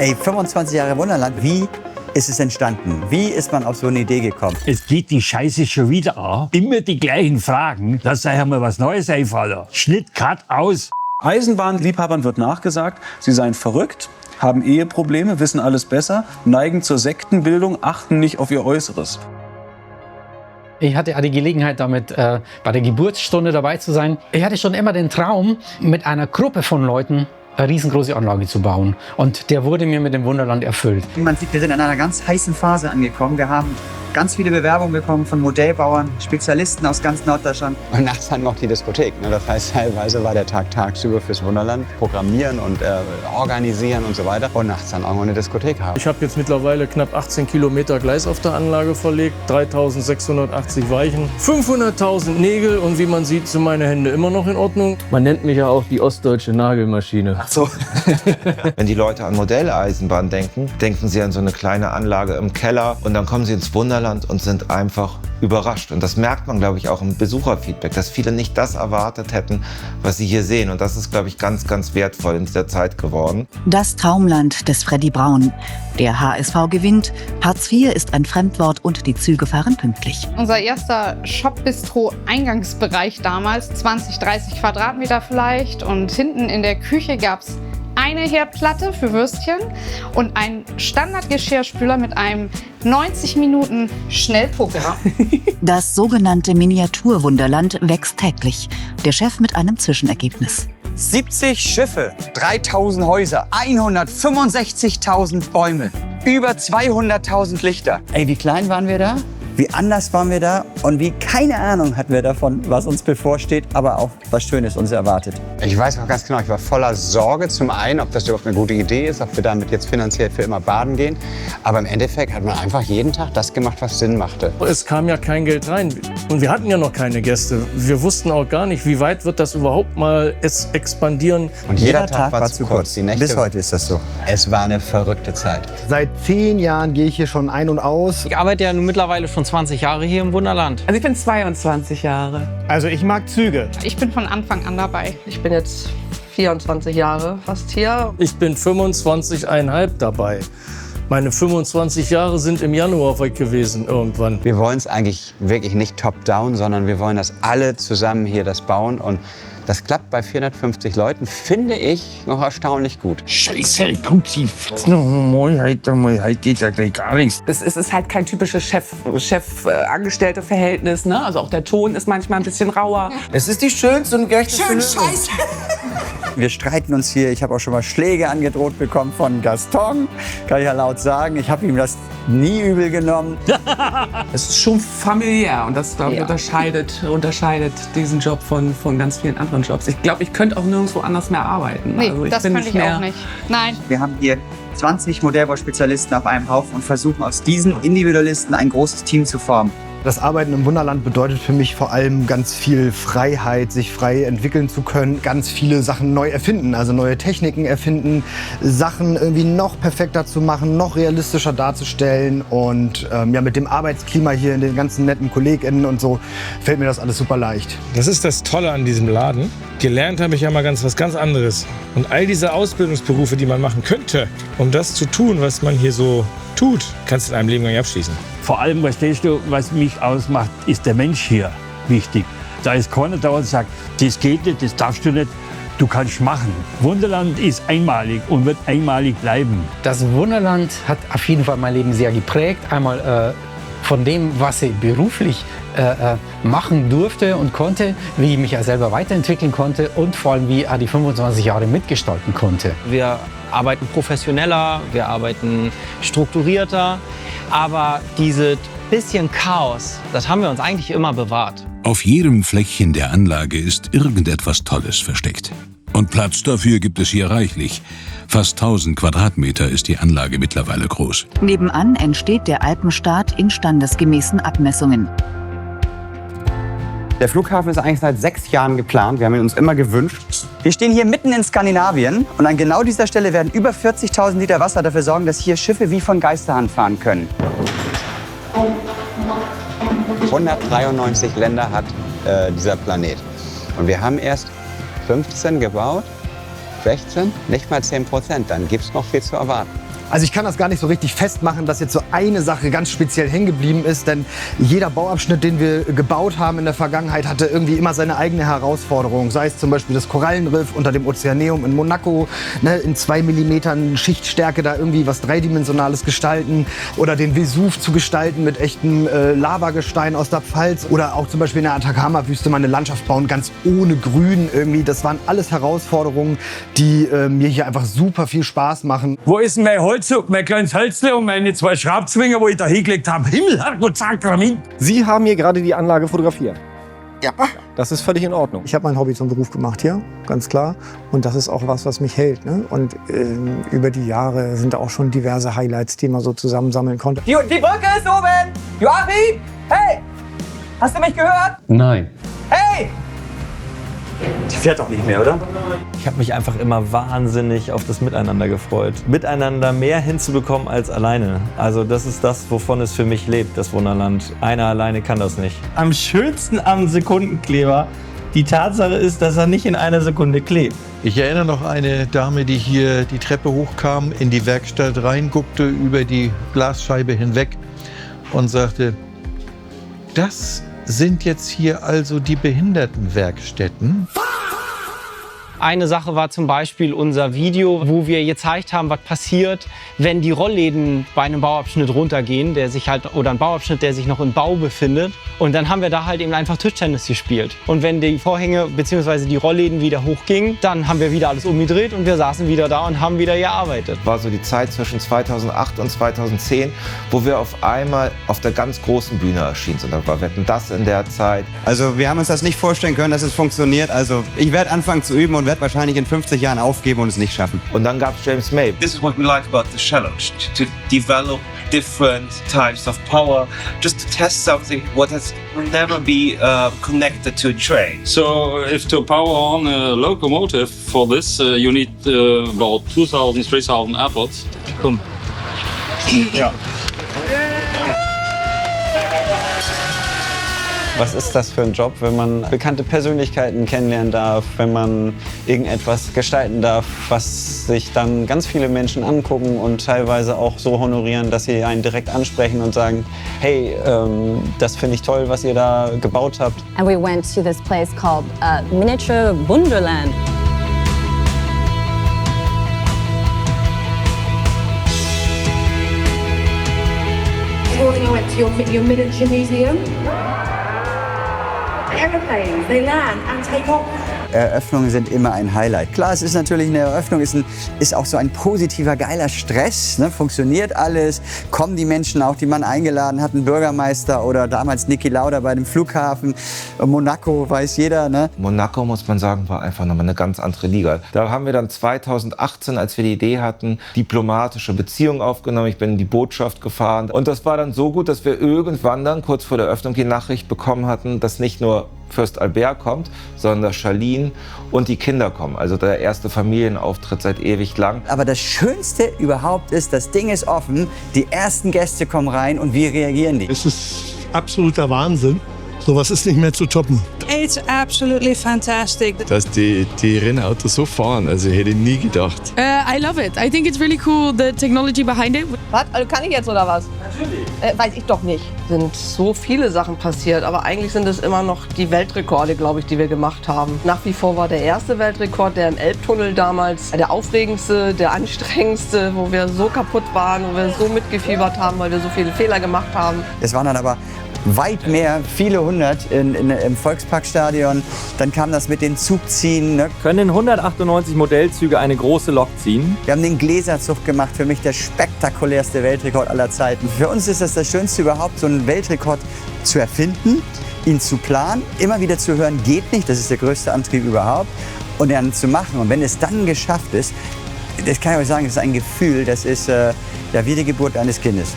Ey, 25 Jahre Wunderland, wie ist es entstanden? Wie ist man auf so eine Idee gekommen? Es geht die Scheiße schon wieder an. Immer die gleichen Fragen. Da sei mal was Neues einfallen. Schnitt, Cut, aus. Eisenbahnliebhabern wird nachgesagt, sie seien verrückt, haben Eheprobleme, wissen alles besser, neigen zur Sektenbildung, achten nicht auf ihr Äußeres. Ich hatte die Gelegenheit, damit bei der Geburtsstunde dabei zu sein. Ich hatte schon immer den Traum, mit einer Gruppe von Leuten eine riesengroße Anlage zu bauen. Und der wurde mir mit dem Wunderland erfüllt. Man sieht, wir sind in einer ganz heißen Phase angekommen. Wir haben ganz viele Bewerbungen bekommen von Modellbauern, Spezialisten aus ganz Norddeutschland. Und nachts dann noch die Diskothek. Das heißt, teilweise war der Tag tagsüber fürs Wunderland. Programmieren und organisieren und so weiter. Und nachts dann auch noch eine Diskothek haben. Ich habe jetzt mittlerweile knapp 18 Kilometer Gleis auf der Anlage verlegt, 3.680 Weichen, 500.000 Nägel und wie man sieht, sind meine Hände immer noch in Ordnung. Man nennt mich ja auch die ostdeutsche Nagelmaschine. Ach so. Wenn die Leute an Modelleisenbahn denken, denken sie an so eine kleine Anlage im Keller und dann kommen sie ins Wunderland und sind einfach überrascht. Und das merkt man, glaube ich, auch im Besucherfeedback, dass viele nicht das erwartet hätten, was sie hier sehen. Und das ist, glaube ich, ganz, ganz wertvoll in dieser Zeit geworden. Das Traumland des Freddy Braun. Der HSV gewinnt, Hartz IV ist ein Fremdwort und die Züge fahren pünktlich. Unser erster Shop-Bistro-Eingangsbereich damals, 20, 30 Quadratmeter vielleicht. Und hinten in der Küche gab es eine Herdplatte für Würstchen und einen Standardgeschirrspüler mit einem 90 Minuten Schnellprogramm. Das sogenannte Miniaturwunderland wächst täglich. Der Chef mit einem Zwischenergebnis. 70 Schiffe, 3000 Häuser, 165.000 Bäume, über 200.000 Lichter. Ey, wie klein waren wir da? Wie anders waren wir da und wie keine Ahnung hatten wir davon, was uns bevorsteht, aber auch was Schönes uns erwartet. Ich weiß auch ganz genau, ich war voller Sorge zum einen, ob das überhaupt eine gute Idee ist, ob wir damit jetzt finanziell für immer baden gehen. Aber im Endeffekt hat man einfach jeden Tag das gemacht, was Sinn machte. Es kam ja kein Geld rein und wir hatten ja noch keine Gäste. Wir wussten auch gar nicht, wie weit wird das überhaupt mal expandieren. Und jeder Tag war zu kurz. Die Nächte, bis heute ist das so. Es war eine verrückte Zeit. Seit 10 Jahren gehe ich hier schon ein und aus. Ich arbeite ja nun mittlerweile schon 20 Jahre hier im Wunderland. Also ich bin 22 Jahre. Also ich mag Züge. Ich bin von Anfang an dabei. Ich bin jetzt 24 Jahre fast hier. Ich bin 25,5 dabei. Meine 25 Jahre sind im Januar weg gewesen irgendwann. Wir wollen es eigentlich wirklich nicht top-down, sondern wir wollen, dass alle zusammen hier das bauen. Und das klappt bei 450 Leuten, finde ich, noch erstaunlich gut. Scheiße, kommt sie heute geht ja gleich gar nichts. Es ist halt kein typisches Chef-Angestellte-Verhältnis. Ne? Also auch der Ton ist manchmal ein bisschen rauer. Es ist die schönste und gerechteste Lösung. Wir streiten uns hier. Ich habe auch schon mal Schläge angedroht bekommen von Gaston. Kann ich ja laut sagen. Ich habe ihm das nie übel genommen. Es ist schon familiär und das, glaube ich, unterscheidet diesen Job von ganz vielen anderen Jobs. Ich glaube, ich könnte auch nirgendwo anders mehr arbeiten. Nee, also das könnte ich auch nicht. Nein. Wir haben hier 20 Modellbauspezialisten auf einem Haufen und versuchen aus diesen Individualisten ein großes Team zu formen. Das Arbeiten im Wunderland bedeutet für mich vor allem ganz viel Freiheit, sich frei entwickeln zu können, ganz viele Sachen neu erfinden, also neue Techniken erfinden, Sachen irgendwie noch perfekter zu machen, noch realistischer darzustellen und ja, mit dem Arbeitsklima hier, in den ganzen netten KollegInnen und so, fällt mir das alles super leicht. Das ist das Tolle an diesem Laden. Gelernt habe ich ja mal was ganz anderes. Und all diese Ausbildungsberufe, die man machen könnte, um das zu tun, was man hier so tut, kannst du in einem Leben gar nicht abschließen. Vor allem, verstehst du, was mich ausmacht, ist der Mensch hier wichtig. Da ist keiner da und sagt, das geht nicht, das darfst du nicht, du kannst machen. Wunderland ist einmalig und wird einmalig bleiben. Das Wunderland hat auf jeden Fall mein Leben sehr geprägt. Einmal von dem, was ich beruflich machen durfte und konnte, wie ich mich auch selber weiterentwickeln konnte und vor allem, wie ich auch die 25 Jahre mitgestalten konnte. Wir arbeiten professioneller, wir arbeiten strukturierter, aber dieses bisschen Chaos, das haben wir uns eigentlich immer bewahrt. Auf jedem Fleckchen der Anlage ist irgendetwas Tolles versteckt. Und Platz dafür gibt es hier reichlich. Fast 1000 Quadratmeter ist die Anlage mittlerweile groß. Nebenan entsteht der Alpenstaat in standesgemäßen Abmessungen. Der Flughafen ist eigentlich seit 6 Jahren geplant. Wir haben ihn uns immer gewünscht. Wir stehen hier mitten in Skandinavien und an genau dieser Stelle werden über 40.000 Liter Wasser dafür sorgen, dass hier Schiffe wie von Geisterhand fahren können. 193 Länder hat dieser Planet. Und wir haben erst 15 gebaut. schlecht sind? Nicht mal 10%, dann gibt es noch viel zu erwarten. Also ich kann das gar nicht so richtig festmachen, dass jetzt so eine Sache ganz speziell hängen geblieben ist, denn jeder Bauabschnitt, den wir gebaut haben in der Vergangenheit, hatte irgendwie immer seine eigene Herausforderung. Sei es zum Beispiel das Korallenriff unter dem Ozeaneum in Monaco, ne, in 2 mm Schichtstärke da irgendwie was Dreidimensionales gestalten oder den Vesuv zu gestalten mit echtem Lavagestein aus der Pfalz oder auch zum Beispiel in der Atacama-Wüste mal eine Landschaft bauen, ganz ohne Grün irgendwie. Das waren alles Herausforderungen, die mir hier einfach super viel Spaß machen. Wo ist denn mein Holzug, mein kleines Hölzle und meine 2 Schraubzwinger, wo ich da hingelegt habe? Himmel, Herrgott, Sakrament! Sie haben hier gerade die Anlage fotografiert. Ja. Das ist völlig in Ordnung. Ich habe mein Hobby zum Beruf gemacht hier, ganz klar. Und das ist auch was mich hält. Ne? Und über die Jahre sind da auch schon diverse Highlights, die man so zusammensammeln konnte. Die Brücke ist oben! Joachim! Hey! Hast du mich gehört? Nein. Hey! Die fährt doch nicht mehr, oder? Ich habe mich einfach immer wahnsinnig auf das Miteinander gefreut. Miteinander mehr hinzubekommen als alleine. Also das ist das, wovon es für mich lebt, das Wunderland. Einer alleine kann das nicht. Am schönsten am Sekundenkleber die Tatsache ist, dass er nicht in einer Sekunde klebt. Ich erinnere noch eine Dame, die hier die Treppe hochkam, in die Werkstatt reinguckte, über die Glasscheibe hinweg und sagte, das sind jetzt hier also die Behindertenwerkstätten? Eine Sache war zum Beispiel unser Video, wo wir gezeigt haben, was passiert, wenn die Rollläden bei einem Bauabschnitt runtergehen, oder ein Bauabschnitt, der sich noch im Bau befindet. Und dann haben wir da halt eben einfach Tischtennis gespielt. Und wenn die Vorhänge bzw. die Rollläden wieder hochgingen, dann haben wir wieder alles umgedreht und wir saßen wieder da und haben wieder gearbeitet. War so die Zeit zwischen 2008 und 2010, wo wir auf einmal auf der ganz großen Bühne erschienen sind. Da war Wetten, das in der Zeit. Also wir haben uns das nicht vorstellen können, dass es funktioniert. Also ich werde anfangen zu üben und werde wahrscheinlich in 50 Jahren aufgeben und es nicht schaffen. Und dann gab es James May. This is what we like about the challenge, to develop different types of power, just to test something what has never been connected to a train. So if to power on a locomotive for this, you need about 2,000, 3,000 efforts. Komm. Ja. Was ist das für ein Job, wenn man bekannte Persönlichkeiten kennenlernen darf, wenn man irgendetwas gestalten darf, was sich dann ganz viele Menschen angucken und teilweise auch so honorieren, dass sie einen direkt ansprechen und sagen, hey, das finde ich toll, was ihr da gebaut habt. And we went to this place called Miniature Wonderland. This morning I went to your miniature museum. Airplanes, they land and take off. Eröffnungen sind immer ein Highlight. Klar, es ist natürlich eine Eröffnung, ist auch so ein positiver, geiler Stress. Ne? Funktioniert alles, kommen die Menschen auch, die man eingeladen hat, ein Bürgermeister oder damals Niki Lauda bei dem Flughafen. Monaco, weiß jeder. Ne? Monaco, muss man sagen, war einfach nochmal eine ganz andere Liga. Da haben wir dann 2018, als wir die Idee hatten, diplomatische Beziehungen aufgenommen. Ich bin in die Botschaft gefahren. Und das war dann so gut, dass wir irgendwann dann kurz vor der Öffnung die Nachricht bekommen hatten, dass nicht nur Fürst Albert kommt, sondern dass Charlene und die Kinder kommen. Also der erste Familienauftritt seit ewig lang. Aber das Schönste überhaupt ist, das Ding ist offen, die ersten Gäste kommen rein und wie reagieren die? Es ist absoluter Wahnsinn. Sowas ist nicht mehr zu toppen. It's absolutely fantastic. Dass die Rennautos so fahren, also hätte ich nie gedacht. I love it. I think it's really cool, the technology behind it. Was? Also kann ich jetzt oder was? Natürlich. Weiß ich doch nicht. Sind so viele Sachen passiert, aber eigentlich sind es immer noch die Weltrekorde, glaube ich, die wir gemacht haben. Nach wie vor war der erste Weltrekord, der im Elbtunnel damals, der aufregendste, der anstrengendste, wo wir so kaputt waren, wo wir so mitgefiebert haben, weil wir so viele Fehler gemacht haben. Es waren dann aber weit mehr, viele hundert im Volksparkstadion. Dann kam das mit den Zugziehen. Ne? Können 198 Modellzüge eine große Lok ziehen? Wir haben den Gläserzug gemacht, für mich der spektakulärste Weltrekord aller Zeiten. Für uns ist das Schönste überhaupt, so einen Weltrekord zu erfinden, ihn zu planen, immer wieder zu hören, geht nicht, das ist der größte Antrieb überhaupt, und dann zu machen. Und wenn es dann geschafft ist, das kann ich euch sagen, das ist ein Gefühl, das ist ja wie die Geburt eines Kindes.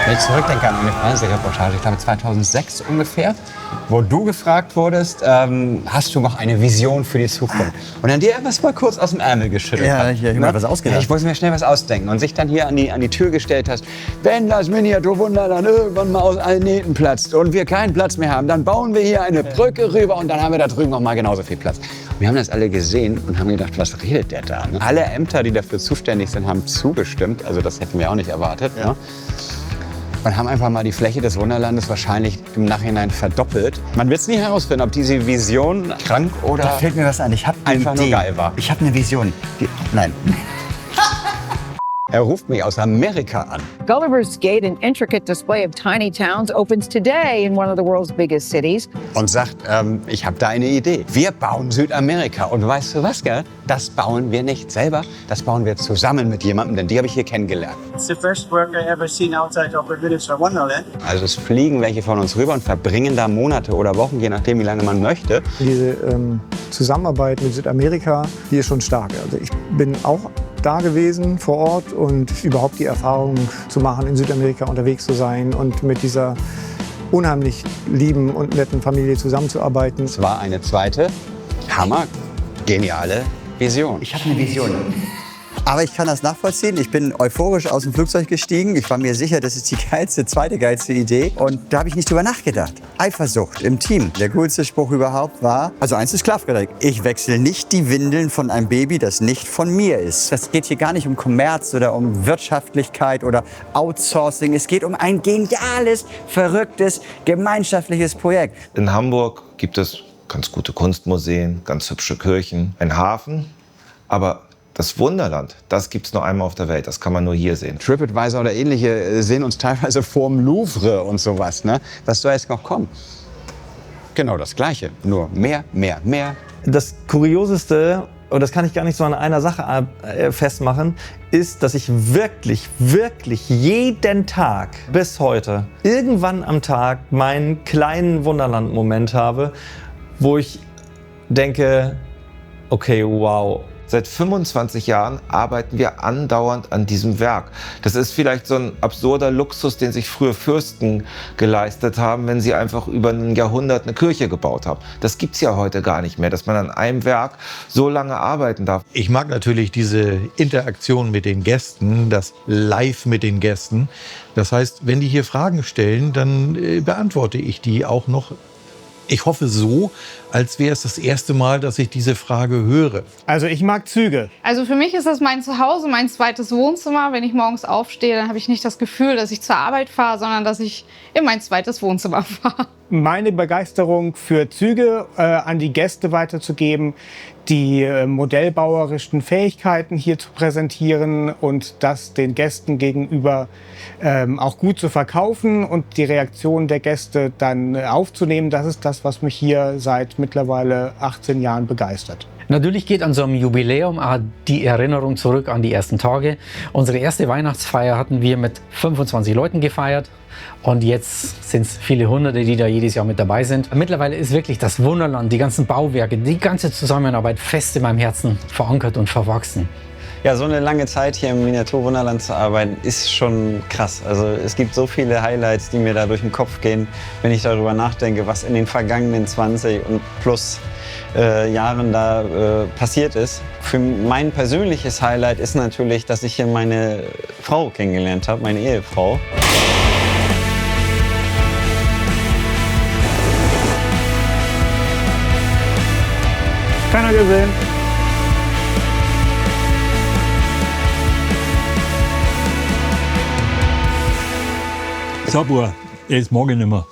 Wenn ich zurückdenke an eine Fernsehreportage, ich glaube 2006 ungefähr, wo du gefragt wurdest, hast du noch eine Vision für die Zukunft? Und dann dir etwas mal kurz aus dem Ärmel geschüttelt Ja, hat. ich hab mir was ausgedacht. Ja, ich wollte mir schnell was ausdenken und sich dann hier an die Tür gestellt hast. Wenn das Miniaturwunderland irgendwann mal aus allen Nähten platzt und wir keinen Platz mehr haben, dann bauen wir hier eine Brücke rüber und dann haben wir da drüben noch mal genauso viel Platz. Und wir haben das alle gesehen und haben gedacht, was redet der da? Ne? Alle Ämter, die dafür zuständig sind, haben zugestimmt. Also das hätten wir auch nicht erwartet. Ja. Ne? Und haben einfach mal die Fläche des Wunderlandes wahrscheinlich im Nachhinein verdoppelt. Man wird es nie herausfinden, ob diese Vision krank oder Da fällt mir was ein. Ich habe einfach nur geil war. Ich habe eine Vision. Nein. Er ruft mich aus Amerika an. Gulliver's Gate, an intricate display of tiny towns, opens today in one of the world's biggest cities. Und sagt, ich habe da eine Idee. Wir bauen Südamerika. Und weißt du was, gell? Das bauen wir nicht selber. Das bauen wir zusammen mit jemandem, denn die habe ich hier kennengelernt. It's the first work I ever seen outside of the village of Wonderland. Also es fliegen welche von uns rüber und verbringen da Monate oder Wochen, je nachdem, wie lange man möchte. Diese Zusammenarbeit mit Südamerika, die ist schon stark. Also ich bin auch da gewesen vor Ort und überhaupt die Erfahrung zu machen, in Südamerika unterwegs zu sein und mit dieser unheimlich lieben und netten Familie zusammenzuarbeiten. Es war eine zweite, geniale Vision. Ich habe eine Vision. Aber ich kann das nachvollziehen. Ich bin euphorisch aus dem Flugzeug gestiegen. Ich war mir sicher, das ist die zweite geilste Idee. Und da habe ich nicht drüber nachgedacht. Eifersucht im Team. Der coolste Spruch überhaupt war, also eins ist klar, Frederik, ich wechsle nicht die Windeln von einem Baby, das nicht von mir ist. Das geht hier gar nicht um Kommerz oder um Wirtschaftlichkeit oder Outsourcing. Es geht um ein geniales, verrücktes, gemeinschaftliches Projekt. In Hamburg gibt es ganz gute Kunstmuseen, ganz hübsche Kirchen, einen Hafen, aber das Wunderland, das gibt's nur einmal auf der Welt. Das kann man nur hier sehen. TripAdvisor oder ähnliche sehen uns teilweise vorm Louvre und sowas. Ne? Was soll jetzt noch kommen? Genau das Gleiche, nur mehr, mehr, mehr. Das Kurioseste, und das kann ich gar nicht so an einer Sache festmachen, ist, dass ich wirklich jeden Tag bis heute irgendwann am Tag meinen kleinen Wunderland-Moment habe, wo ich denke, okay, wow. Seit 25 Jahren arbeiten wir andauernd an diesem Werk. Das ist vielleicht so ein absurder Luxus, den sich früher Fürsten geleistet haben, wenn sie einfach über ein Jahrhundert eine Kirche gebaut haben. Das gibt's ja heute gar nicht mehr, dass man an einem Werk so lange arbeiten darf. Ich mag natürlich diese Interaktion mit den Gästen, das Live mit den Gästen. Das heißt, wenn die hier Fragen stellen, dann beantworte ich die auch noch. Ich hoffe so, als wäre es das erste Mal, dass ich diese Frage höre. Also ich mag Züge. Also für mich ist das mein Zuhause, mein zweites Wohnzimmer. Wenn ich morgens aufstehe, dann habe ich nicht das Gefühl, dass ich zur Arbeit fahre, sondern dass ich in mein zweites Wohnzimmer fahre. Meine Begeisterung für Züge an die Gäste weiterzugeben, die modellbauerischen Fähigkeiten hier zu präsentieren und das den Gästen gegenüber auch gut zu verkaufen und die Reaktion der Gäste dann aufzunehmen. Das ist das, was mich hier seit mittlerweile 18 Jahren begeistert. Natürlich geht an so einem Jubiläum auch die Erinnerung zurück an die ersten Tage. Unsere erste Weihnachtsfeier hatten wir mit 25 Leuten gefeiert. Und jetzt sind es viele Hunderte, die da jedes Jahr mit dabei sind. Mittlerweile ist wirklich das Wunderland, die ganzen Bauwerke, die ganze Zusammenarbeit fest in meinem Herzen verankert und verwachsen. Ja, so eine lange Zeit hier im Miniaturwunderland zu arbeiten, ist schon krass. Also es gibt so viele Highlights, die mir da durch den Kopf gehen, wenn ich darüber nachdenke, was in den vergangenen 20 und plus Jahren da passiert ist. Für mein persönliches Highlight ist natürlich, dass ich hier meine Frau kennengelernt habe, meine Ehefrau. Keiner gesehen. Sabur, er ist morgen nimmer.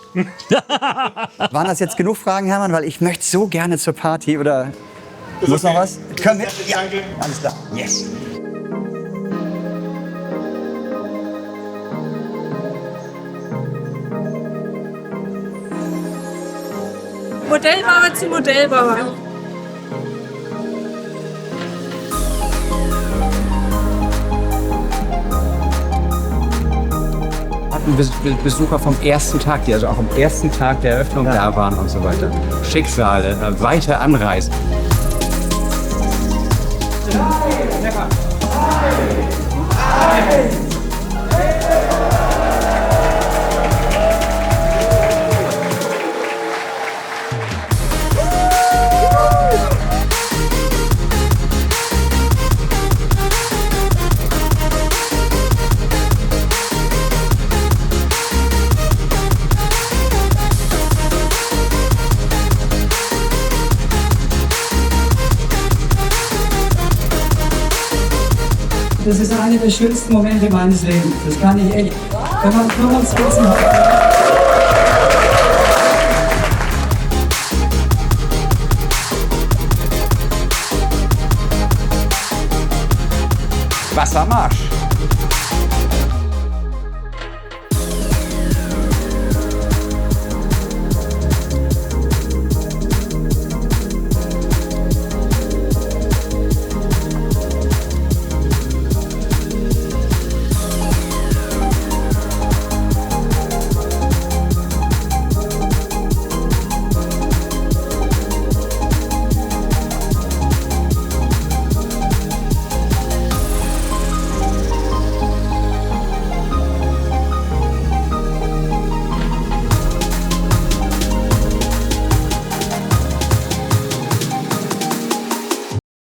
Waren das jetzt genug Fragen, Hermann? Weil ich möchte so gerne zur Party. Oder muss noch was? Können wir? Ja, alles klar. Yes. Modellbauer zu Modellbauer. Besucher vom ersten Tag, die also auch am ersten Tag der Eröffnung da waren und so weiter. Schicksale, weite Anreisen. Das ist einer der schönsten Momente meines Lebens. Das kann ich echt. Wenn man 25 Wassermarsch.